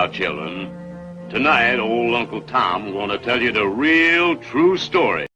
Now, children, tonight old Uncle Tom gonna tell you the real true story.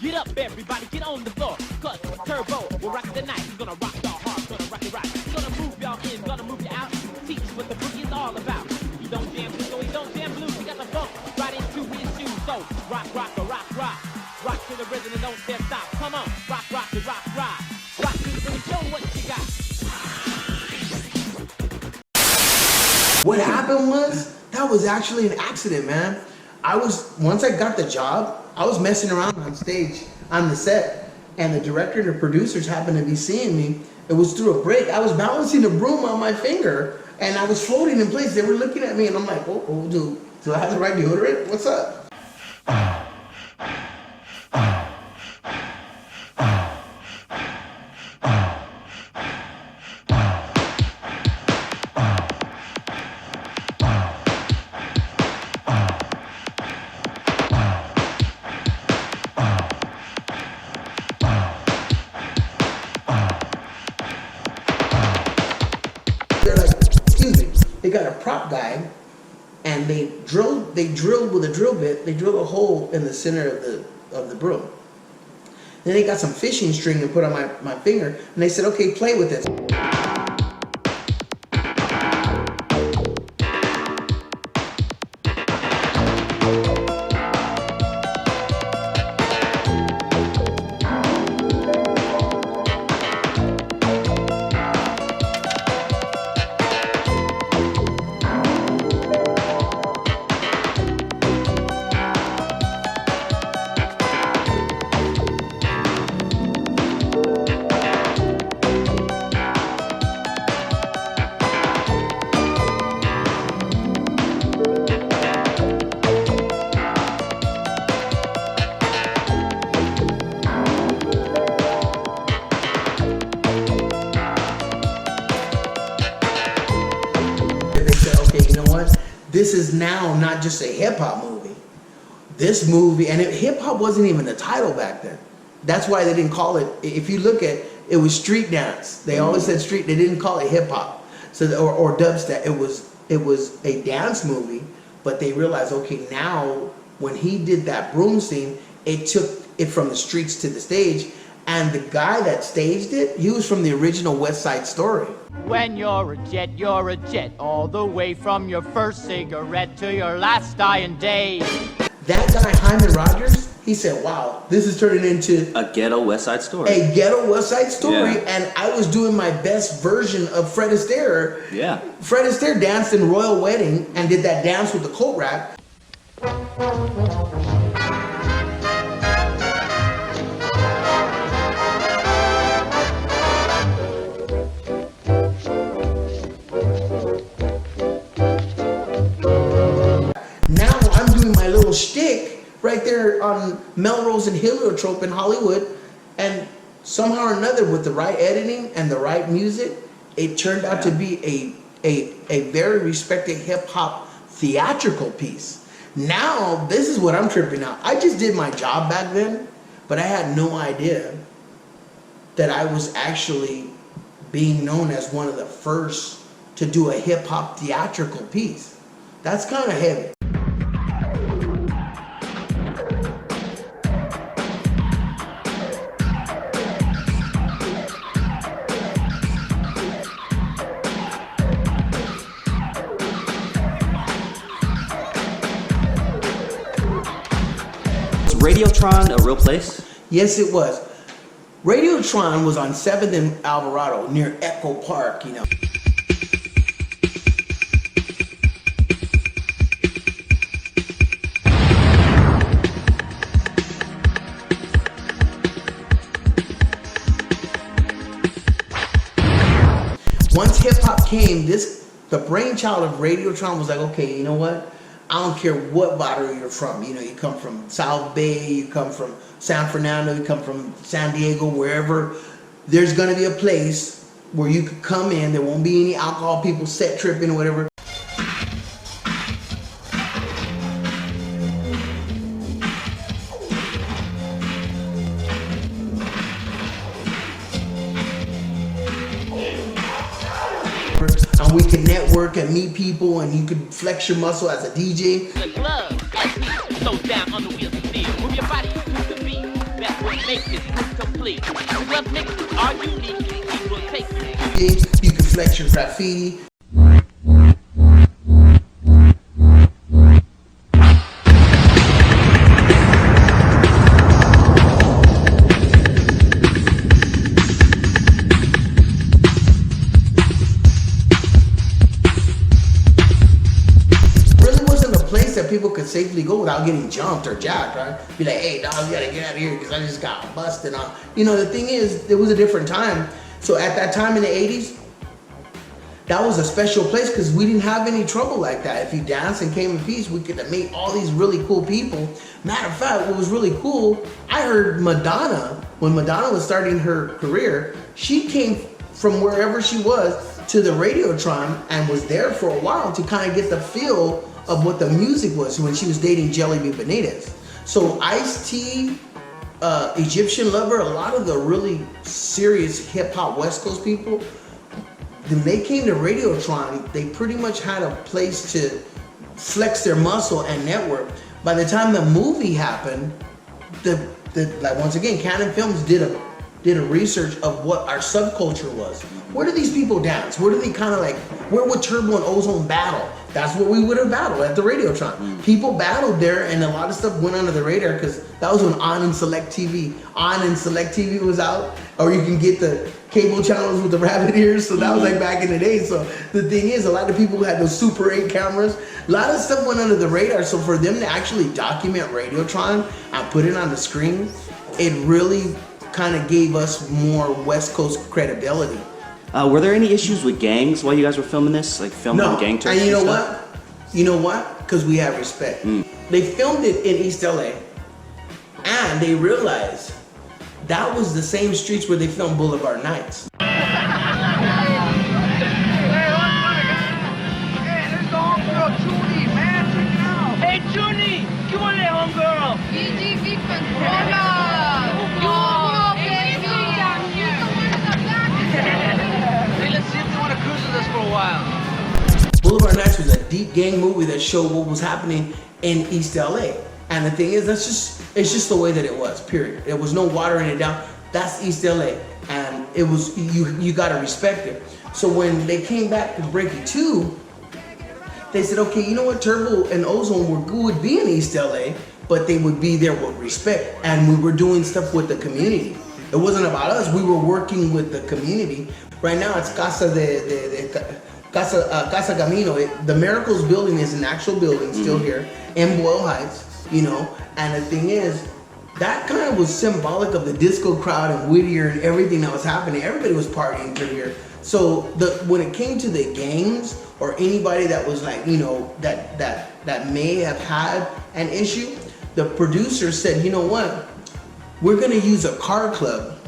Get up, everybody, get on the floor. Cause Turbo will rock the night. He's gonna rock your heart, gonna rock it right. He's gonna move y'all in, gonna move you out. Teach you what the boogie is all about. He don't jam blues, so he don't jam blues. He got the funk right into his shoes. So rock, rock, rock, rock. Rock to the rhythm and don't stop. Come on, rock, rock, rock, rock. Rock to the rhythm, show what you got. What happened was, that was actually an accident, man. Once I got the job, I was messing around on stage, on the set, and the director and the producers happened to be seeing me. It was through a break. I was balancing a broom on my finger, and I was floating in place. They were looking at me, and I'm like, oh, do I have the right deodorant? What's up? They're like, excuse me, they got a prop guy, and they drilled with a drill bit, they drilled a hole in the center of the broom. Then they got some fishing string and put on my finger, and they said, okay, play with this. This is now not just a hip-hop movie. This movie, and hip-hop wasn't even the title back then. That's why they didn't call it, if you look at it, was street dance. They always said street, they didn't call it hip-hop. So, or dubstep, it was a dance movie, but they realized, okay, now, when he did that broom scene, it took it from the streets to the stage, and the guy that staged it, he was from the original West Side Story. When you're a jet, all the way from your first cigarette to your last dying day. That guy, Hyman Rogers, he said, wow, this is turning into a ghetto West Side Story. A ghetto West Side Story, yeah. And I was doing my best version of Fred Astaire. Yeah. Fred Astaire danced in Royal Wedding and did that dance with the coat rack. Now I'm doing my little shtick right there on Melrose and Heliotrope in Hollywood, and somehow or another, with the right editing and the right music, it turned out to be a very respected hip-hop theatrical piece. Now, this is what I'm tripping out. I just did my job back then, but I had no idea that I was actually being known as one of the first to do a hip-hop theatrical piece. That's kind of heavy. Radiotron a real place? Yes, it was. Radiotron was on 7th and Alvarado near Echo Park, you know. Once hip hop came, this the brainchild of Radiotron was like, okay, you know what? I don't care what barrio you're from. You know, you come from South Bay, you come from San Fernando, you come from San Diego, wherever. There's gonna be a place where you could come in. There won't be any alcohol, people set tripping or whatever. And we can network and meet people, and you can flex your muscle as a DJ. The glove, slow down on the wheels of steel. Move your body to the beat. That's what makes this group complete. The glove mixes are unique. We will take you. You can flex your graffiti. That people could safely go without getting jumped or jacked, right? Be like, hey, dog, you gotta get out of here because I just got busted on. You know, the thing is, it was a different time. So at that time in the 80s, that was a special place because we didn't have any trouble like that. If you danced and came in peace, we could have made all these really cool people. Matter of fact, what was really cool, I heard Madonna, when Madonna was starting her career, she came from wherever she was to the Radiotron and was there for a while to kind of get the feel of what the music was when she was dating Jelly Bean Benitez. So Ice-T, Egyptian Lover, a lot of the really serious hip hop West Coast people, when they came to Radiotron, they pretty much had a place to flex their muscle and network. By the time the movie happened, like once again, Canon Films did a research of what our subculture was. Where do these people dance? Where do they kind of like, where would Turbo and Ozone battle? That's what we would have battled at the Radiotron. People battled there, and a lot of stuff went under the radar because that was when On and Select TV was out, or you can get the cable channels with the rabbit ears. So that was like back in the day. So the thing is, a lot of people had those Super 8 cameras. A lot of stuff went under the radar. So for them to actually document Radiotron and put it on the screen, it really kind of gave us more West Coast credibility. Were there any issues with gangs while you guys were filming this? Like filming gang turns? And you know what? You know what? Because we have respect. They filmed it in East LA, and they realized that was the same streets where they filmed Boulevard Nights. Hey, there's the homegirl, Junie, man. Check it out. Hey, Junie, ¿qué huele, homegirl? BGV controller. For a while. Boulevard Nights was a deep gang movie that showed what was happening in East LA. And the thing is, it's just the way that it was, period. There was no watering it down. That's East LA. And it was, you gotta respect it. So when they came back to Breakin 2, they said, okay, you know what, Turbo and Ozone would be in East LA, but they would be there with respect. And we were doing stuff with the community. It wasn't about us, we were working with the community. Right now it's Casa Camino. The Miracles building is an actual building still here in Boyle Heights, you know. And the thing is, that kind of was symbolic of the disco crowd and Whittier and everything that was happening. Everybody was partying through here. So when it came to the gangs or anybody that was like, you know, that may have had an issue, the producer said, you know what, we're gonna use a car club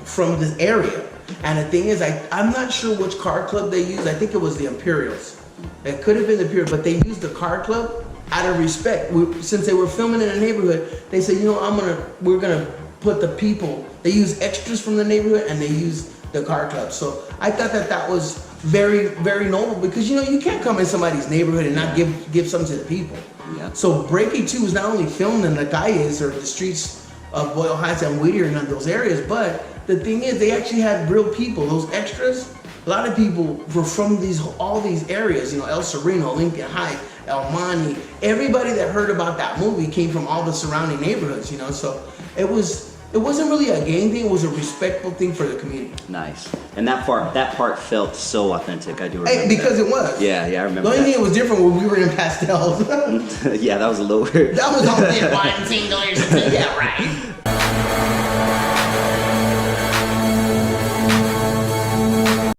from this area. And the thing is, I'm not sure which car club they used. I think it was the Imperials. It could have been the Imperials, but they used the car club out of respect. Since they were filming in a neighborhood, they said, you know, we're gonna put the people. They use extras from the neighborhood and they use the car club. So I thought that was very, very noble because, you know, you can't come in somebody's neighborhood and not give something to the people. Yeah. So Breakin 2 was not only filmed in the calles or the streets of Boyle Heights and Whittier and those areas, but the thing is, they actually had real people. Those extras, a lot of people were from all these areas, you know, El Sereno, Lincoln Heights, El Monte. Everybody that heard about that movie came from all the surrounding neighborhoods, you know. So it wasn't really a gang thing. It was a respectful thing for the community. Nice. And that part felt so authentic. I do remember. Hey, because it was. Yeah, I remember. The only thing that was different when we were in pastels. Yeah, that was a little weird. That was all white and single. Yeah, right.